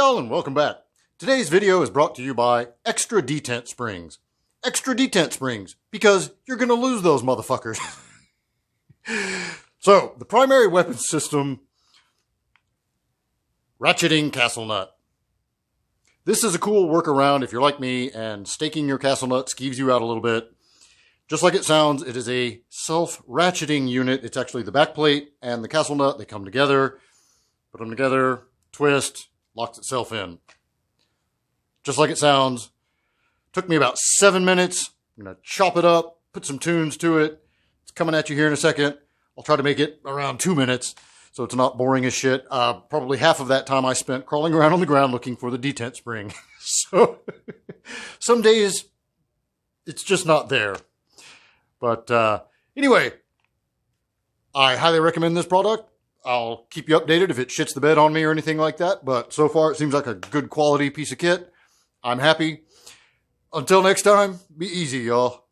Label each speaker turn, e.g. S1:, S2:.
S1: y'all, and welcome back. Today's video is brought to you by Extra Detent Springs. Extra Detent Springs, because you're going to lose those motherfuckers. So, the primary weapon system, Ratcheting Castle Nut. This is a cool workaround if you're like me and staking your castle nut skeeves you out a little bit. Just like it sounds, it is a self-ratcheting unit. It's actually the back plate and the castle nut. They come together, put them together, twist, locks itself in. Just like it sounds. Took me about 7 minutes. I'm going to chop it up, put some tunes to it. It's coming at you here in a second. I'll try to make it around 2 minutes so it's not boring as shit. Probably half of that time I spent crawling around on the ground looking for the detent spring. So some days it's just not there. But anyway, I highly recommend this product. I'll keep you updated if it shits the bed on me or anything like that. But so far, it seems like a good quality piece of kit. I'm happy. Until next time, be easy, y'all.